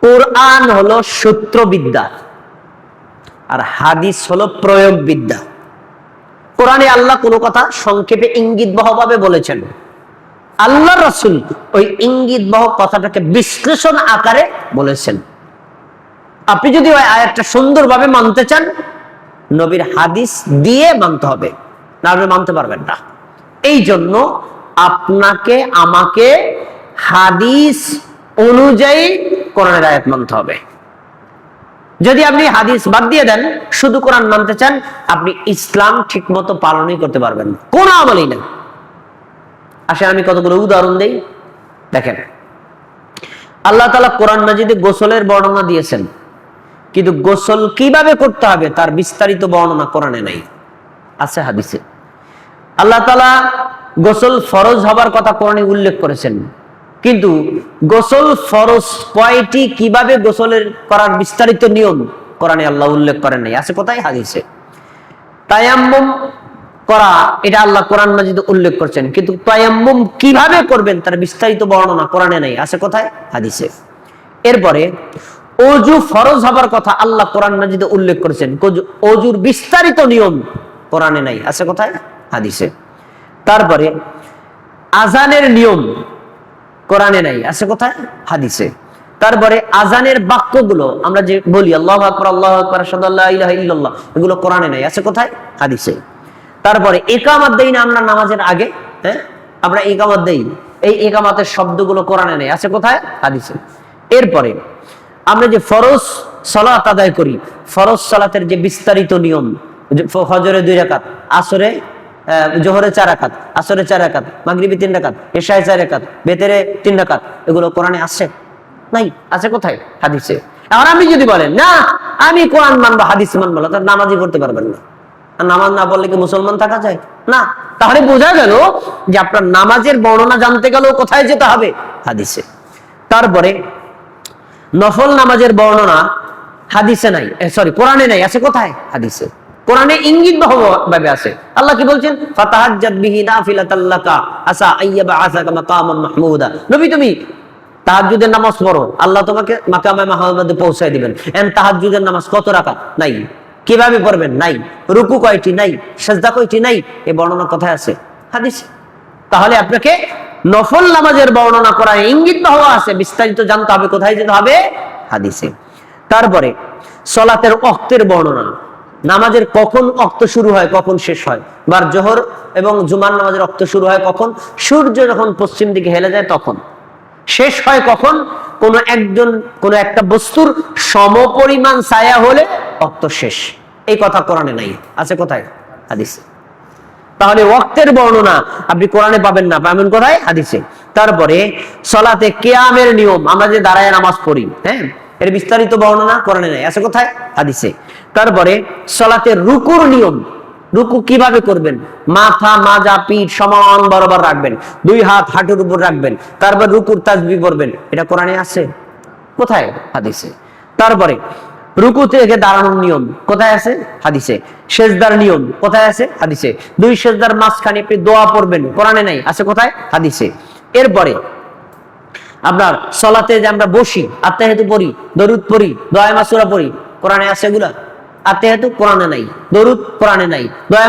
কোরআন হলো সূত্রবিদ্যা আর হাদিস হলো প্রয়োগ বিদ্যা। কোরআনে আল্লাহ কোনো কথা সংক্ষেপে ইঙ্গিতবহভাবে বলেছেন, আল্লাহ রাসূল ওই ইঙ্গিতবহ কথাটাকে বিশ্লেষণ আকারে বলেছেন। আপনি যদি ওই আয়াতটা সুন্দরভাবে মানতে চান, নবীর হাদিস দিয়ে মানতে হবে, না আপনি মানতে পারবেন না। এই জন্য আপনাকে আমাকে হাদিস অনুযায়ী কোরআনের আয়াত মানতে হবে। যদি আপনি হাদিস বাদ দিয়ে দেন, শুধু কোরআন মানতে চান, আপনি ইসলাম ঠিক মতো পালনই করতে পারবেন না, কোনো আমলই না। আসলে আমি কতগুলো উদাহরণ দেই, দেখেন। আল্লাহ তাআলা কোরআন মাজিদে গোসলের বর্ণনা দিয়েছেন, কিন্তু গোসল কিভাবে করতে হবে তার বিস্তারিত বর্ণনা কোরআনে নাই, আছে হাদিসে। আল্লাহ তাআলা গোসল ফরজ হবার কথা কোরআনে উল্লেখ করেছেন, কিন্তু গোসল ফরজ কয়টি, কিভাবে গোসলের করার বিস্তারিত নিয়ম কোরআনে আল্লাহ উল্লেখ করেন নাই, আছে কোথায়? হাদিসে। তায়াম্মুম করা, এটা আল্লাহ কোরআন মাজিদে উল্লেখ করছেন, কিন্তু তায়াম্মুম কিভাবে করবেন তার বিস্তারিত বর্ণনা কোরআনে নাই, আছে কোথায়? হাদিসে। এরপরে ওযু ফরজ হবার কথা আল্লাহ কোরআন মাজিদে উল্লেখ করেছেন, ওযুর বিস্তারিত নিয়ম কোরআনে নাই, আছে কোথায়? হাদিসে। তারপরে আযানের নিয়ম কোরআনে নাই, আছে কোথায়? হাদিসে। তারপরে আযানের বাক্যগুলো আমরা যে বলি আল্লাহু আকবার, আল্লাহু আকবার, আশহাদু আল্লা ইলাহা ইল্লাল্লাহ, এগুলো কোরআনে নাই, আছে কোথায়? হাদিসে। তারপরে ইকামত দেই না আমরা নামাজের আগে, হ্যাঁ আমরা ইকামত দেই, এই ইকামতের শব্দগুলো কোরআনে নাই, আছে কোথায়? হাদিসে। এরপরে আমরা যে ফরজ সালাত আদায় করি, ফরজ সালাতের যে বিস্তারিত নিয়ম, ফজরে 2 রাকাত, আসরে জোহরে 4 রাকাত, আসরে 4 রাকাত, মাগরিবে 3 রাকাত, ইশায় 4 রাকাত, বেতেরে 3 রাকাত, এগুলো কোরআনে আছে নাই, আছে কোথায়? হাদিসে। এখন আমি যদি বলেন না আমি কোরআন মানবো হাদিস মানবো না, তাহলে নামাজই পড়তে পারবেন না। আর নামাজ না পড়লে কি মুসলমান থাকা যায়? না। তাহলে বোঝা গেল যে আপনার নামাজের বর্ণনা জানতে গেলেও কোথায় যেতে হবে? হাদিসে। তারপরে নফল নামাজের বর্ণনা হাদিসে নাই, সরি কোরআনে নাই, আছে কোথায়? হাদিসে। কোরআনে ইঙ্গিতভাবে আছে। আল্লাহ কি বলছেন? ফাতাহাজ্জাত বিহি নাফিলাতাল লাকা আসা আইয়াবআসাকা মাকামান মাহমুদা। নবী তুমি তাহাজ্জুদের নামাজ পড়ো, আল্লাহ তোমাকে মাকামে মাহমুদে পৌঁছায় দিবেন। তাহাজ্জুদের নামাজ কত রাকাত? নাই। কিভাবে পড়বেন? নাই। রুকু কয়টি? নাই। সিজদা কয়টি? নাই। এই বর্ণনা কোথায় আছে? হাদিসে। তাহলে আপনাকে নফল নামাজের বর্ণনা করা ইঙ্গিতভাবে আছে, বিস্তারিত জানতে হবে, কোথায় যেতে হবে? হাদিসে। তারপরে সালাতের ওয়াক্তের বর্ণনা, নামাজের কখন ওয়াক্ত শুরু হয় কখন শেষ হয়, বার জোহর এবং জুমার নামাজের ওয়াক্ত শুরু হয় কখন, সূর্য যখন পশ্চিম দিকে হেলে যায় তখন, শেষ হয় কখন, কোন একটা বস্তুর সমপরিমাণ ছায়া হলে ওয়াক্ত শেষ। এই কথা কোরআনে নাই, আছে কোথায়? হাদিসে। তাহলে ওয়াক্তের বর্ণনা আপনি কোরআনে পাবেন না, পাবেন কোথায়? হাদিসে। তারপরে সালাতে কিয়ামের নিয়ম, আমরা যে দাঁড়ায় নামাজ পড়ি, হ্যাঁ এর বিস্তারিত বর্ণনা কোরআনে নাই, আছে কোথায়? হাদিসে। তারপরে সালাতে রুকুর নিয়ম, রুকু কিভাবে করবেন, মাথা মাজা পিঠ সমান বরাবর রাখবেন, 2 হাত হাঁটুর উপর রাখবেন, তারপর রুকুর তাসবিহ পড়বেন, এটা কোরআনে আছে কোথায়? হাদিসে। তারপরে রুকু থেকে দাঁড়ানোর নিয়ম কোথায় আছে? হাদিসে। সেজদার নিয়ম কোথায় আছে? হাদিসে। 2 সেজদার মাঝখানে আপনি দোয়া পড়বেন, কোরআনে নাই, আছে কোথায়? হাদিসে। এরপরে আপনার সালাতে যে আমরা বসি, আত্তাহিয়াতু পড়ি, দরুদ পড়ি, দোয়া মাসুরা পড়ি, কোরআনে আছে এগুলা? আত্তাহিয়াতু কোরআনে নাই, দরুদ কোরআনে নাই, দোয়া